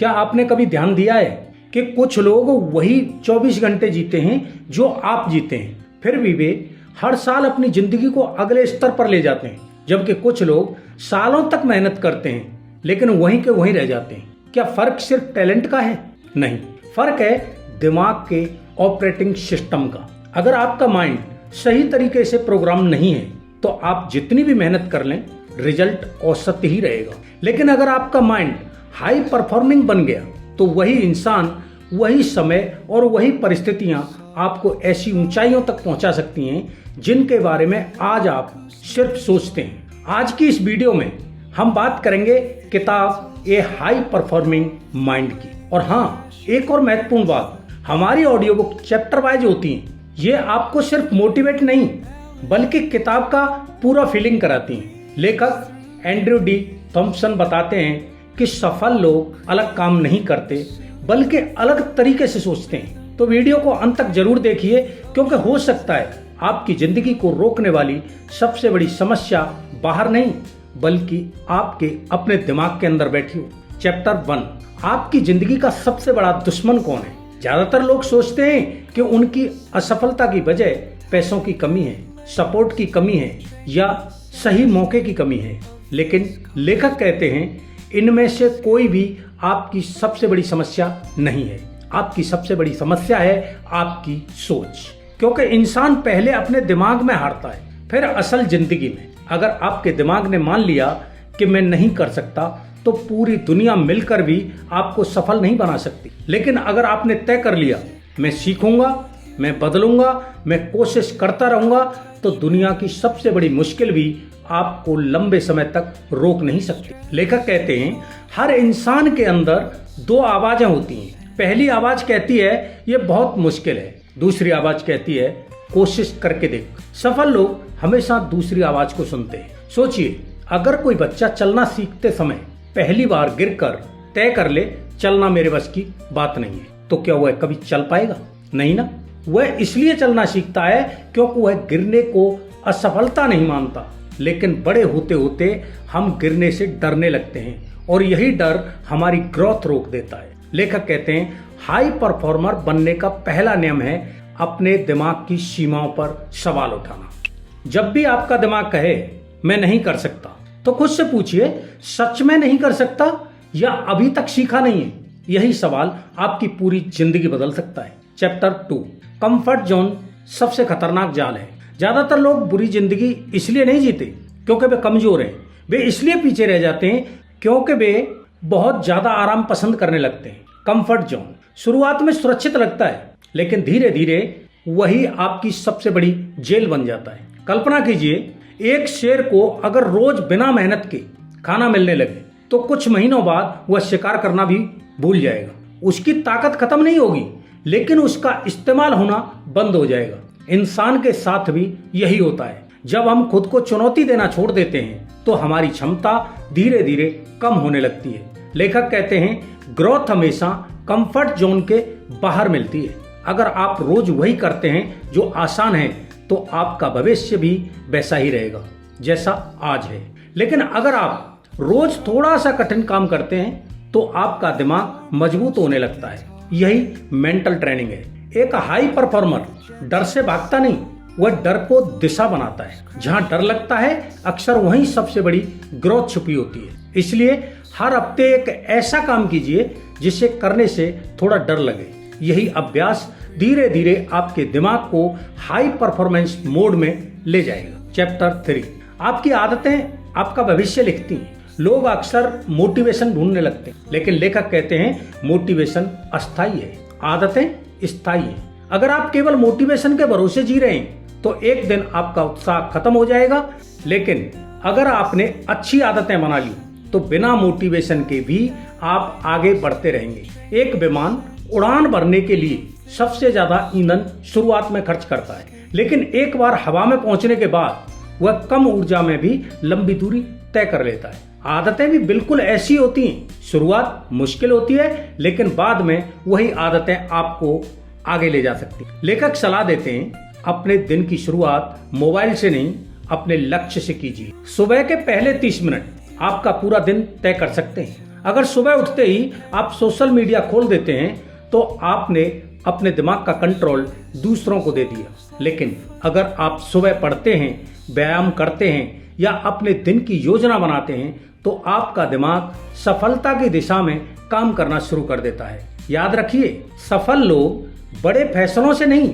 क्या आपने कभी ध्यान दिया है कि कुछ लोग वही 24 घंटे जीते हैं जो आप जीते हैं, फिर भी वे हर साल अपनी जिंदगी को अगले स्तर पर ले जाते हैं, जबकि कुछ लोग सालों तक मेहनत करते हैं लेकिन वहीं के वहीं रह जाते हैं। क्या फर्क सिर्फ टैलेंट का है? नहीं, फर्क है दिमाग के ऑपरेटिंग सिस्टम का। अगर आपका माइंड सही तरीके से प्रोग्राम नहीं है तो आप जितनी भी मेहनत कर लें रिजल्ट औसत ही रहेगा। लेकिन अगर आपका माइंड हाई परफॉर्मिंग बन गया तो वही इंसान, वही समय और वही परिस्थितियां आपको ऐसी ऊंचाइयों तक पहुंचा सकती हैं जिनके बारे में आज आप सिर्फ सोचते हैं। आज की इस वीडियो में हम बात करेंगे किताब ए हाई परफॉर्मिंग माइंड की। और हाँ, एक और महत्वपूर्ण बात, हमारी ऑडियो बुक चैप्टर वाइज होती हैं। ये आपको सिर्फ मोटिवेट नहीं बल्कि किताब का पूरा फीलिंग कराती हैं। लेखक एंड्रयू डी थॉम्पसन बताते हैं कि सफल लोग अलग काम नहीं करते बल्कि अलग तरीके से सोचते हैं। तो वीडियो को अंत तक जरूर देखिए, क्योंकि हो सकता है आपकी जिंदगी को रोकने वाली सबसे बड़ी समस्या बाहर नहीं बल्कि आपके अपने दिमाग के अंदर बैठी हो। चैप्टर 1, आपकी जिंदगी का सबसे बड़ा दुश्मन कौन है? ज्यादातर लोग सोचते हैं कि उनकी असफलता की वजह पैसों की कमी है, सपोर्ट की कमी है या सही मौके की कमी है। लेकिन लेखक कहते हैं इनमें से कोई भी आपकी सबसे बड़ी समस्या नहीं है। आपकी सबसे बड़ी समस्या है आपकी सोच, क्योंकि इंसान पहले अपने दिमाग में हारता है फिर असल जिंदगी में। अगर आपके दिमाग ने मान लिया कि मैं नहीं कर सकता तो पूरी दुनिया मिलकर भी आपको सफल नहीं बना सकती। लेकिन अगर आपने तय कर लिया मैं सीखूंगा, मैं बदलूंगा, मैं कोशिश करता रहूंगा, तो दुनिया की सबसे बड़ी मुश्किल भी आपको लंबे समय तक रोक नहीं सकती। लेखक कहते हैं हर इंसान के अंदर दो आवाजें होती हैं। पहली आवाज कहती है ये बहुत मुश्किल है, दूसरी आवाज कहती है कोशिश करके देख। सफल लोग हमेशा दूसरी आवाज को सुनते हैं। सोचिए, अगर कोई बच्चा चलना सीखते समय पहली बार गिरकर तय कर ले चलना मेरे बस की बात नहीं है, तो क्या वह कभी चल पाएगा? नहीं ना। वह इसलिए चलना सीखता है क्योंकि वह गिरने को असफलता नहीं मानता। लेकिन बड़े होते होते हम गिरने से डरने लगते हैं और यही डर हमारी ग्रोथ रोक देता है। लेखक कहते हैं हाई परफॉर्मर बनने का पहला नियम है अपने दिमाग की सीमाओं पर सवाल उठाना। जब भी आपका दिमाग कहे मैं नहीं कर सकता तो खुद से पूछिए, सच में नहीं कर सकता या अभी तक सीखा नहीं है? यही सवाल आपकी पूरी जिंदगी बदल सकता है। चैप्टर 2, कंफर्ट जोन सबसे खतरनाक जाल है। ज्यादातर लोग बुरी जिंदगी इसलिए नहीं जीते क्योंकि वे कमजोर हैं, वे इसलिए पीछे रह जाते हैं क्योंकि वे बहुत ज्यादा आराम पसंद करने लगते हैं। कंफर्ट जोन शुरुआत में सुरक्षित लगता है लेकिन धीरे धीरे वही आपकी सबसे बड़ी जेल बन जाता है। कल्पना कीजिए, एक शेर को अगर रोज बिना मेहनत के खाना मिलने लगे तो कुछ महीनों बाद वह शिकार करना भी भूल जाएगा। उसकी ताकत खत्म नहीं होगी लेकिन उसका इस्तेमाल होना बंद हो जाएगा। इंसान के साथ भी यही होता है। जब हम खुद को चुनौती देना छोड़ देते हैं तो हमारी क्षमता धीरे धीरे कम होने लगती है। लेखक कहते हैं ग्रोथ हमेशा कंफर्ट जोन के बाहर मिलती है। अगर आप रोज वही करते हैं जो आसान है तो आपका भविष्य भी वैसा ही रहेगा जैसा आज है। लेकिन अगर आप रोज थोड़ा सा कठिन काम करते हैं तो आपका दिमाग मजबूत होने लगता है। यही मेंटल ट्रेनिंग है। एक हाई परफॉर्मर डर से भागता नहीं, वह डर को दिशा बनाता है। जहां डर लगता है अक्सर वहीं सबसे बड़ी ग्रोथ छुपी होती है। इसलिए हर हफ्ते एक ऐसा काम कीजिए जिसे करने से थोड़ा डर लगे। यही अभ्यास धीरे धीरे आपके दिमाग को हाई परफॉर्मेंस मोड में ले जाएगा। चैप्टर 3, आपकी आदतें आपका भविष्य लिखती हैं। लोग अक्सर मोटिवेशन ढूंढने लगते हैं लेकिन लेखक कहते हैं मोटिवेशन अस्थायी है, आदतें स्थायी है। अगर आप केवल मोटिवेशन के भरोसे जी रहे हैं तो एक दिन आपका उत्साह खत्म हो जाएगा। लेकिन अगर आपने अच्छी आदतें बना ली तो बिना मोटिवेशन के भी आप आगे बढ़ते रहेंगे। एक विमान उड़ान भरने के लिए सबसे ज्यादा ईंधन शुरुआत में खर्च करता है, लेकिन एक बार हवा में पहुंचने के बाद वह कम ऊर्जा में भी लंबी दूरी तय कर लेता है। आदतें भी बिल्कुल ऐसी होती हैं। शुरुआत मुश्किल होती है लेकिन बाद में वही आदतें आपको आगे ले जा सकती हैं। लेखक सलाह देते हैं अपने दिन की शुरुआत मोबाइल से नहीं अपने लक्ष्य से कीजिए। सुबह के पहले 30 मिनट आपका पूरा दिन तय कर सकते हैं। अगर सुबह उठते ही आप सोशल मीडिया खोल देते हैं तो आपने अपने दिमाग का कंट्रोल दूसरों को दे दिया। लेकिन अगर आप सुबह पढ़ते हैं, व्यायाम करते हैं या अपने दिन की योजना बनाते हैं तो आपका दिमाग सफलता की दिशा में काम करना शुरू कर देता है। याद रखिए, सफल लोग बड़े फैसलों से नहीं,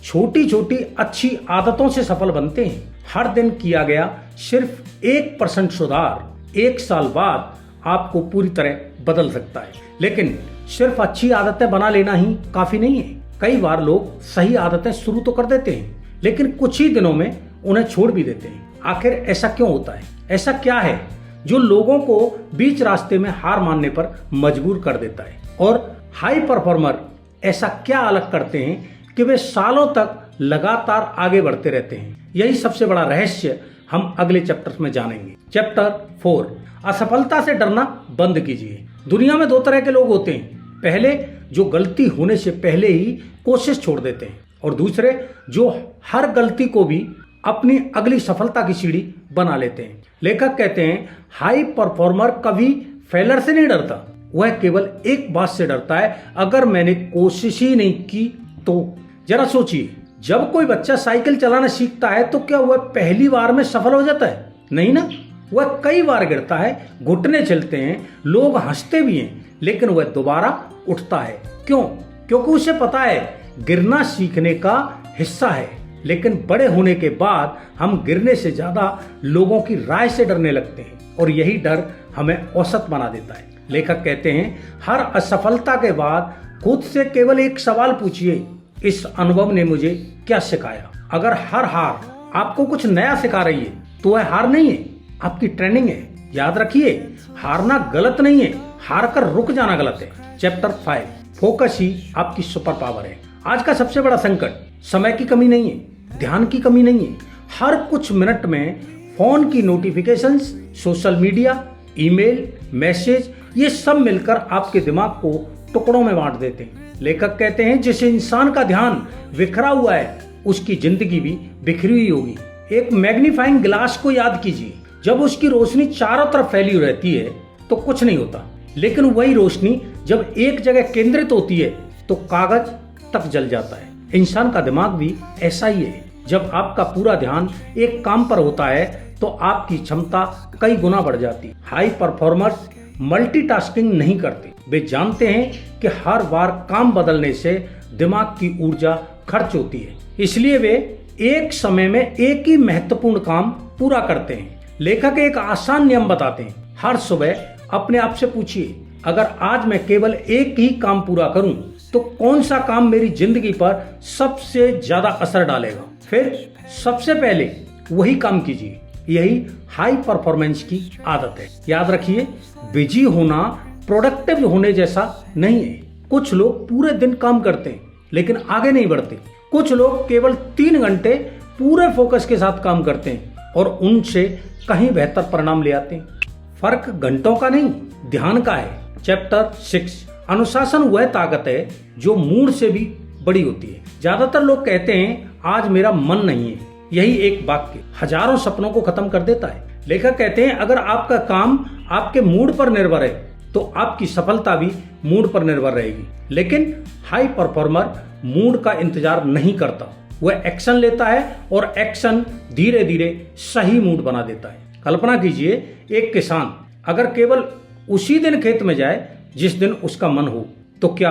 छोटी छोटी अच्छी आदतों से सफल बनते हैं। हर दिन किया गया सिर्फ 1% सुधार 1 साल बाद आपको पूरी तरह बदल सकता है। लेकिन सिर्फ अच्छी आदतें बना लेना ही काफी नहीं है। कई बार लोग सही आदतें शुरू तो कर देते हैं लेकिन कुछ ही दिनों में उन्हें छोड़ भी देते हैं। आखिर ऐसा क्यों होता है? ऐसा क्या है जो लोगों को बीच रास्ते में हार मानने पर मजबूर कर देता है? और हाई परफॉर्मर ऐसा क्या अलग करते हैं कि वे सालों तक लगातार आगे बढ़ते रहते हैं? यही सबसे बड़ा रहस्य हम अगले चैप्टर में जानेंगे। चैप्टर 4, असफलता से डरना बंद कीजिए। दुनिया में 2 तरह के लोग होते हैं। पहले, जो गलती होने से पहले ही कोशिश छोड़ देते हैं, और दूसरे जो हर गलती को भी अपनी अगली सफलता की सीढ़ी बना लेते हैं। लेखक कहते हैं, हाई परफॉर्मर कभी फेलर से नहीं डरता, वह केवल एक बात से डरता है, अगर मैंने कोशिश ही नहीं की तो। जरा सोचिए, जब कोई बच्चा साइकिल चलाना सीखता है तो क्या वह पहली बार में सफल हो जाता है? नहीं ना, वह कई बार गिरता है, घुटने चलते हैं, लोग हंसते भी हैं, लेकिन वह दोबारा उठता है। क्यों? क्योंकि उसे पता है गिरना सीखने का हिस्सा है। लेकिन बड़े होने के बाद हम गिरने से ज्यादा लोगों की राय से डरने लगते हैं और यही डर हमें औसत बना देता है। लेखक कहते हैं, हर असफलता के बाद खुद से केवल एक सवाल पूछिए, इस अनुभव ने मुझे क्या सिखाया? अगर हर हार आपको कुछ नया सिखा रही है तो वह हार नहीं है, आपकी ट्रेनिंग है। याद रखिए, हारना गलत नहीं है, हार कर रुक जाना गलत है। चैप्टर 5, फोकस ही आपकी सुपर पावर है। आज का सबसे बड़ा संकट समय की कमी नहीं है, ध्यान की कमी नहीं है। हर कुछ मिनट में फोन की notifications, social media, email, message, ये सब मिलकर आपके दिमाग को टुकड़ों में बांट देते हैं। लेखक कहते हैं, जिस इंसान का ध्यान बिखरा हुआ है उसकी जिंदगी भी बिखरी हुई होगी। एक मैग्नीफाइंग ग्लास को याद कीजिए, जब उसकी रोशनी चारों तरफ फैली रहती है तो कुछ नहीं होता, लेकिन वही रोशनी जब एक जगह केंद्रित होती है तो कागज तक जल जाता है। इंसान का दिमाग भी ऐसा ही है। जब आपका पूरा ध्यान एक काम पर होता है तो आपकी क्षमता कई गुना बढ़ जाती है। हाई परफॉर्मर्स मल्टीटास्किंग नहीं करते, वे जानते हैं कि हर बार काम बदलने से दिमाग की ऊर्जा खर्च होती है, इसलिए वे एक समय में एक ही महत्वपूर्ण काम पूरा करते हैं। लेखक एक आसान नियम बताते हैं, हर सुबह अपने आप से पूछिए, अगर आज मैं केवल एक ही काम पूरा करूं तो कौन सा काम मेरी जिंदगी पर सबसे ज्यादा असर डालेगा? फिर सबसे पहले वही काम कीजिए। यही हाई परफॉर्मेंस की आदत है। याद रखिए, बिजी होना प्रोडक्टिव होने जैसा नहीं है। कुछ लोग पूरे दिन काम करते हैं लेकिन आगे नहीं बढ़ते। कुछ लोग केवल 3 घंटे पूरे फोकस के साथ काम करते हैं और उनसे कहीं बेहतर परिणाम ले आते हैं। फर्क घंटों का नहीं, ध्यान का है। चैप्टर 6, अनुशासन वह ताकत है जो मूड से भी बड़ी होती है। ज्यादातर लोग कहते हैं, आज मेरा मन नहीं है। यही एक वाक्य हजारों सपनों को खत्म कर देता है। लेखक कहते हैं, अगर आपका काम आपके मूड पर निर्भर है तो आपकी सफलता भी मूड पर निर्भर रहेगी। लेकिन हाई परफॉर्मर मूड का इंतजार नहीं करता, वह एक्शन लेता है और एक्शन धीरे धीरे सही मूड बना देता है। कल्पना कीजिए, एक किसान अगर केवल उसी दिन खेत में जाए जिस दिन उसका मन हो तो क्या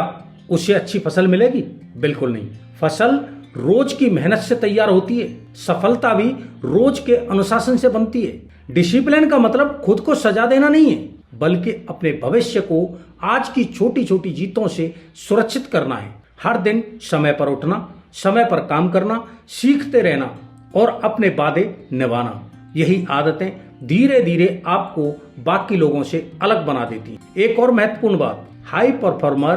उसे अच्छी फसल मिलेगी? बिल्कुल नहीं। फसल रोज की मेहनत से तैयार होती है, सफलता भी रोज के अनुशासन से बनती है। डिसिप्लिन का मतलब खुद को सजा देना नहीं है, बल्कि अपने भविष्य को आज की छोटी छोटी जीतों से सुरक्षित करना है। हर दिन समय पर उठना, समय पर काम करना, सीखते रहना और अपने वादे निभाना, यही आदतें धीरे धीरे आपको बाकी लोगों से अलग बना देती हैं। एक और महत्वपूर्ण बात, हाई परफॉर्मर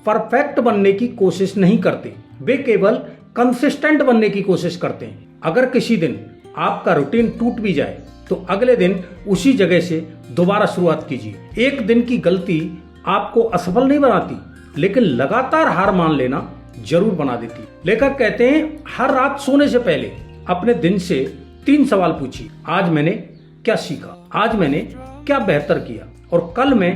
परफेक्ट बनने की कोशिश नहीं करते, वे केवल कंसिस्टेंट बनने की कोशिश करते हैं। अगर किसी दिन आपका रूटीन टूट भी जाए तो अगले दिन उसी जगह से दोबारा शुरुआत कीजिए। एक दिन की गलती आपको असफल नहीं बनाती, लेकिन लगातार हार मान लेना जरूर बना देती। लेखक कहते हैं, हर रात सोने से पहले अपने दिन से 3 सवाल पूछिए। आज मैंने क्या सीखा, आज मैंने क्या बेहतर किया और कल मैं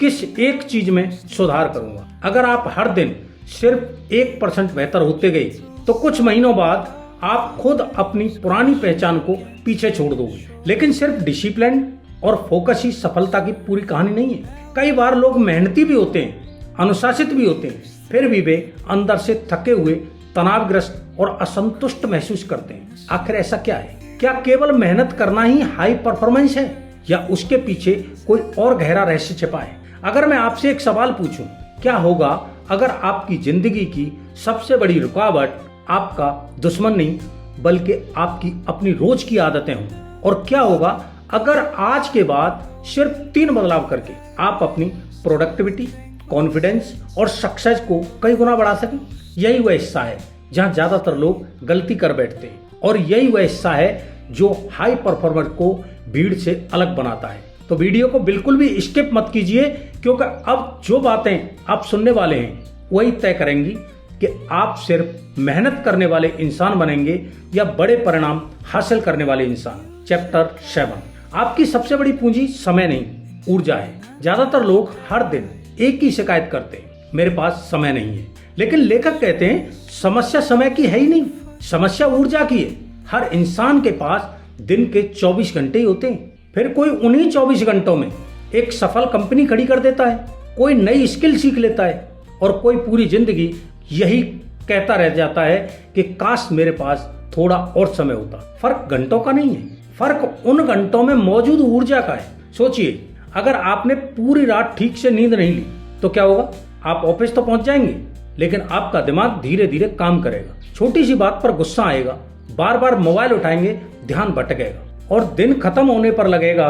किस एक चीज में सुधार करूंगा। अगर आप हर दिन सिर्फ 1% बेहतर होते गए तो कुछ महीनों बाद आप खुद अपनी पुरानी पहचान को पीछे छोड़ दोगे। लेकिन सिर्फ डिसिप्लिन और फोकस ही सफलता की पूरी कहानी नहीं है। कई बार लोग मेहनती भी होते हैं, अनुशासित भी होते हैं, फिर भी वे अंदर से थके हुए, तनावग्रस्त और असंतुष्ट महसूस करते हैं। आखिर ऐसा क्या है? क्या केवल मेहनत करना ही हाई परफॉर्मेंस है या उसके पीछे कोई और गहरा रहस्य छिपा है? अगर मैं आपसे एक सवाल पूछूं, क्या होगा अगर आपकी जिंदगी की सबसे बड़ी रुकावट आपका दुश्मन नहीं बल्कि आपकी अपनी रोज की आदतें हों? और क्या होगा अगर आज के बाद सिर्फ 3 बदलाव करके आप अपनी प्रोडक्टिविटी, कॉन्फिडेंस और सक्सेस को कई गुना बढ़ा सकें? यही वह हिस्सा है जहां ज्यादातर लोग गलती कर बैठते हैं और यही वह हिस्सा है जो हाई परफॉर्मर को भीड़ से अलग बनाता है। तो वीडियो को बिल्कुल भी स्किप मत कीजिए, क्योंकि अब जो बातें आप सुनने वाले हैं वही तय करेंगी कि आप सिर्फ मेहनत करने वाले इंसान बनेंगे या बड़े परिणाम हासिल करने वाले इंसान। चैप्टर 7, आपकी सबसे बड़ी पूंजी समय नहीं, ऊर्जा है। ज्यादातर लोग हर दिन एक ही शिकायत करते हैं, मेरे पास समय नहीं है। लेकिन लेखक कहते हैं समस्या समय की है ही नहीं, समस्या ऊर्जा की है। हर इंसान के पास दिन के 24 घंटे ही होते हैं। फिर कोई उन्हीं 24 घंटों में एक सफल कंपनी खड़ी कर देता है, कोई नई स्किल सीख लेता है और कोई पूरी जिंदगी यही कहता रह जाता है कि काश मेरे पास थोड़ा और समय होता। फर्क घंटों का नहीं है, फर्क उन घंटों में मौजूद ऊर्जा का है। सोचिए, अगर आपने पूरी रात ठीक से नींद नहीं ली तो क्या होगा? आप ऑफिस तो पहुंच जाएंगे, लेकिन आपका दिमाग धीरे धीरे काम करेगा, छोटी सी बात पर गुस्सा आएगा, बार बार मोबाइल उठाएंगे, ध्यान भटकेगा और दिन खत्म होने पर लगेगा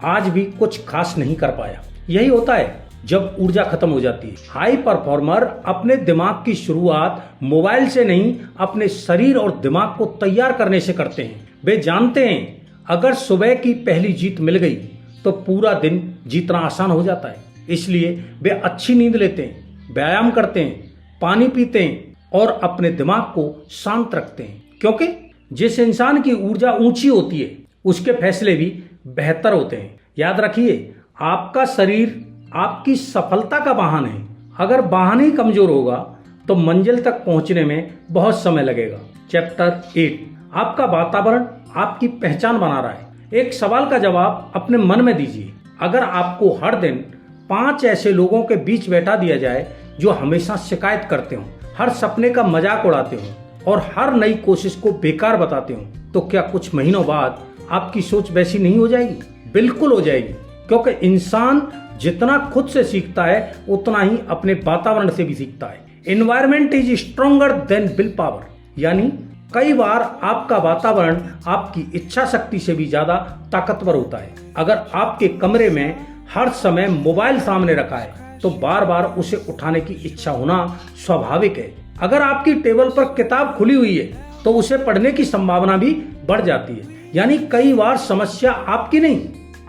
आज भी कुछ खास नहीं कर पाया। यही होता है जब ऊर्जा खत्म हो जाती है। हाई परफॉर्मर अपने दिमाग की शुरुआत मोबाइल से नहीं, अपने शरीर और दिमाग को तैयार करने से करते हैं। वे जानते हैं अगर सुबह की पहली जीत मिल गई तो पूरा दिन जीतना आसान हो जाता है। इसलिए वे अच्छी नींद लेते हैं, व्यायाम करते हैं, पानी पीते हैं और अपने दिमाग को शांत रखते हैं, क्योंकि जिस इंसान की ऊर्जा ऊंची होती है उसके फैसले भी बेहतर होते हैं। याद रखिए, आपका शरीर आपकी सफलता का वाहन है। अगर वाहन ही कमजोर होगा तो मंजिल तक पहुंचने में बहुत समय लगेगा। चैप्टर 8, आपका वातावरण आपकी पहचान बना रहा है। एक सवाल का जवाब अपने मन में दीजिए। अगर आपको हर दिन 5 ऐसे लोगों के बीच बैठा दिया जाए जो हमेशा शिकायत करते हों, हर सपने का मजाक उड़ाते हों और हर नई कोशिश को बेकार बताते हों, तो क्या कुछ महीनों बाद आपकी सोच वैसी नहीं हो जाएगी? बिल्कुल हो जाएगी, क्योंकि इंसान जितना खुद से सीखता है उतना ही अपने वातावरण से भी सीखता है। Environment is stronger than will power, यानी कई बार आपका वातावरण आपकी इच्छा शक्ति से भी ज्यादा ताकतवर होता है। अगर आपके कमरे में हर समय मोबाइल सामने रखा है तो बार बार उसे उठाने की इच्छा होना स्वाभाविक है। अगर आपकी टेबल पर किताब खुली हुई है तो उसे पढ़ने की संभावना भी बढ़ जाती है। यानी कई बार समस्या आपकी नहीं,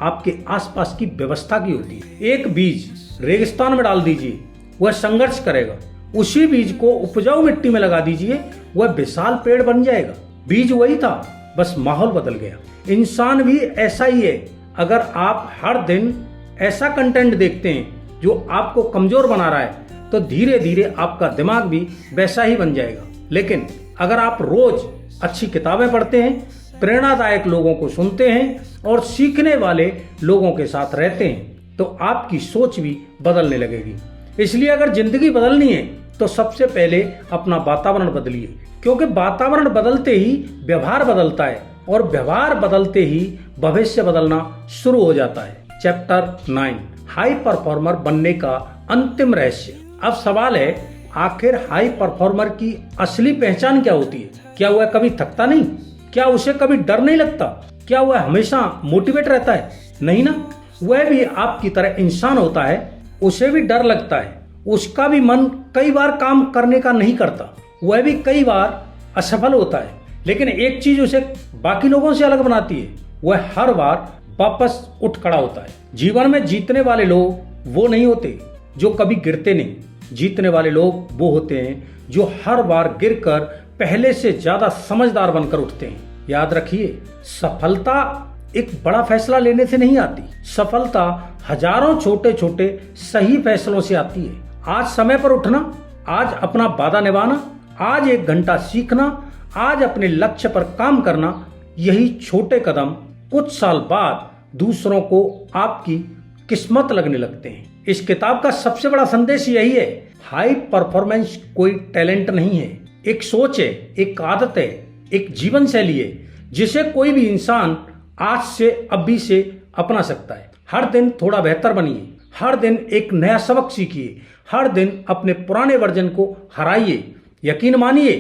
आपके आसपास की व्यवस्था की होती है। एक बीज रेगिस्तान में डाल दीजिए, वह संघर्ष करेगा। उसी बीज को उपजाऊ मिट्टी में लगा दीजिए, वह विशाल पेड़ बन जाएगा। बीज वही था, बस माहौल बदल गया। इंसान भी ऐसा ही है। अगर आप हर दिन ऐसा कंटेंट देखते हैं जो आपको कमजोर बना रहा है तो धीरे धीरे आपका दिमाग भी वैसा ही बन जाएगा। लेकिन अगर आप रोज अच्छी किताबें पढ़ते हैं, प्रेरणादायक लोगों को सुनते हैं और सीखने वाले लोगों के साथ रहते हैं तो आपकी सोच भी बदलने लगेगी। इसलिए अगर जिंदगी बदलनी है तो सबसे पहले अपना वातावरण बदलिए, क्योंकि वातावरण बदलते ही व्यवहार बदलता है और व्यवहार बदलते ही भविष्य बदलना शुरू हो जाता है। चैप्टर 9, हाई परफॉर्मर बनने का अंतिम रहस्य। अब सवाल है, आखिर हाई परफॉर्मर की असली पहचान क्या होती है? क्या वह कभी थकता नहीं? क्या उसे कभी डर नहीं लगता? क्या वह हमेशा मोटिवेट रहता है? नहीं ना, वह भी आपकी तरह इंसान होता है, उसे भी डर लगता है, उसका भी मन कई बार काम करने का नहीं करता, वह भी कई बार असफल होता है। लेकिन एक चीज उसे बाकी लोगों से अलग बनाती है, वह हर बार वापस उठ खड़ा होता है। जीवन में जीतने वाले लोग वो नहीं होते जो कभी गिरते नहीं, जीतने वाले लोग वो होते हैं जो हर बार गिरकर पहले से ज्यादा समझदार बनकर उठते हैं। याद रखिए, सफलता एक बड़ा फैसला लेने से नहीं आती। सफलता हजारों छोटे छोटे सही फैसलों से आती है। आज समय पर उठना, आज अपना वादा निभाना, आज 1 घंटा सीखना, आज अपने लक्ष्य पर काम करना, यही छोटे कदम कुछ साल बाद दूसरों को आपकी किस्मत लगने लगते हैं। इस किताब का सबसे बड़ा संदेश यही है, हाई परफॉर्मेंस कोई टैलेंट नहीं है, एक सोच है, एक आदत है, एक जीवन शैली है जिसे कोई भी इंसान आज से अभी से अपना सकता है। हर दिन थोड़ा बेहतर बनिए, हर दिन एक नया सबक सीखिए, हर दिन अपने पुराने वर्जन को हराइए। यकीन मानिए,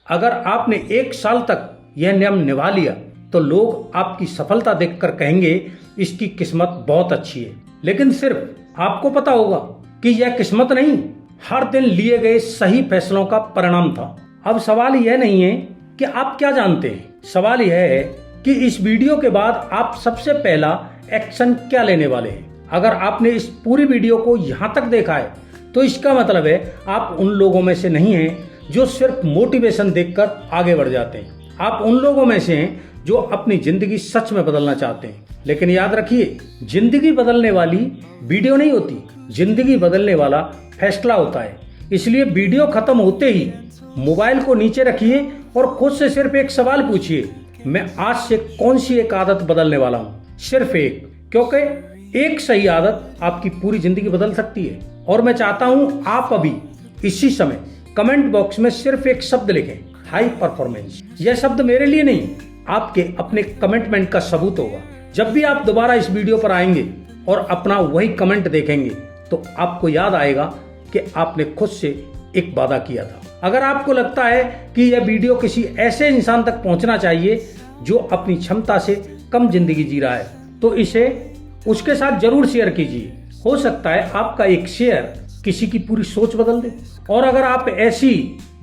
अगर आपने 1 साल तक यह नियम निभा लिया तो लोग आपकी सफलता देखकर कहेंगे इसकी किस्मत बहुत अच्छी है। लेकिन सिर्फ आपको पता होगा कि यह किस्मत नहीं, हर दिन लिए गए सही फैसलों का परिणाम था। अब सवाल यह नहीं है कि आप क्या जानते हैं, सवाल यह है कि इस वीडियो के बाद आप सबसे पहला एक्शन क्या लेने वाले हैं। अगर आपने इस पूरी वीडियो को यहाँ तक देखा है तो इसका मतलब है आप उन लोगों में से नहीं हैं जो सिर्फ मोटिवेशन देखकर आगे बढ़ जाते हैं। आप उन लोगों में से हैं जो अपनी जिंदगी सच में बदलना चाहते हैं। लेकिन याद रखिए, जिंदगी बदलने वाली वीडियो नहीं होती, जिंदगी बदलने वाला फैसला होता है। इसलिए वीडियो खत्म होते ही मोबाइल को नीचे रखिए और खुद से सिर्फ एक सवाल पूछिए, मैं आज से कौन सी एक आदत बदलने वाला हूँ। सिर्फ एक, क्योंकि एक सही आदत आपकी पूरी जिंदगी बदल सकती है। और मैं चाहता हूँ आप अभी इसी समय कमेंट बॉक्स में सिर्फ एक शब्द लिखें, हाई परफॉर्मेंस। यह शब्द मेरे लिए नहीं, आपके अपने कमिटमेंट का सबूत होगा। जब भी आप दोबारा इस वीडियो पर आएंगे और अपना वही कमेंट देखेंगे तो आपको याद आएगा कि आपने खुद से एक वादा किया था। अगर आपको लगता है कि यह वीडियो किसी ऐसे इंसान तक पहुंचना चाहिए जो अपनी क्षमता से कम जिंदगी जी रहा है तो इसे उसके साथ जरूर शेयर कीजिए। हो सकता है आपका एक शेयर किसी की पूरी सोच बदल दे। और अगर आप ऐसी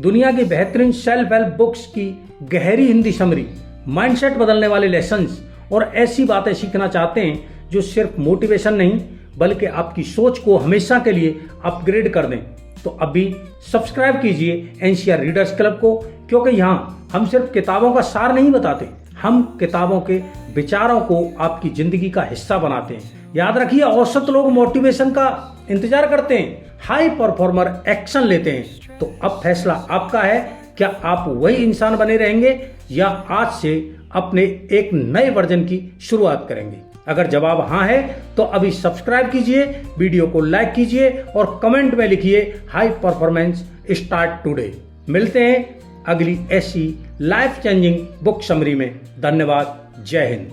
दुनिया की बेहतरीन सेल्फ हेल्प बुक्स की गहरी हिंदी समरी, माइंडसेट बदलने वाले लेसन्स और ऐसी बातें सीखना चाहते हैं जो सिर्फ मोटिवेशन नहीं बल्कि आपकी सोच को हमेशा के लिए अपग्रेड कर दें, तो अभी सब्सक्राइब कीजिए एनसीआर रीडर्स क्लब को। क्योंकि यहाँ हम सिर्फ किताबों का सार नहीं बताते, हम किताबों के विचारों को आपकी जिंदगी का हिस्सा बनाते हैं। याद रखिए, औसत लोग मोटिवेशन का इंतजार करते हैं, हाई परफॉर्मर एक्शन लेते हैं। तो अब फैसला आपका है, क्या आप वही इंसान बने रहेंगे या आज से अपने एक नए वर्जन की शुरुआत करेंगे। अगर जवाब हाँ है तो अभी सब्सक्राइब कीजिए, वीडियो को लाइक कीजिए और कमेंट में लिखिए हाई परफॉर्मेंस स्टार्ट टुडे। मिलते हैं अगली ऐसी लाइफ चेंजिंग बुक समरी में। धन्यवाद। जय हिंद।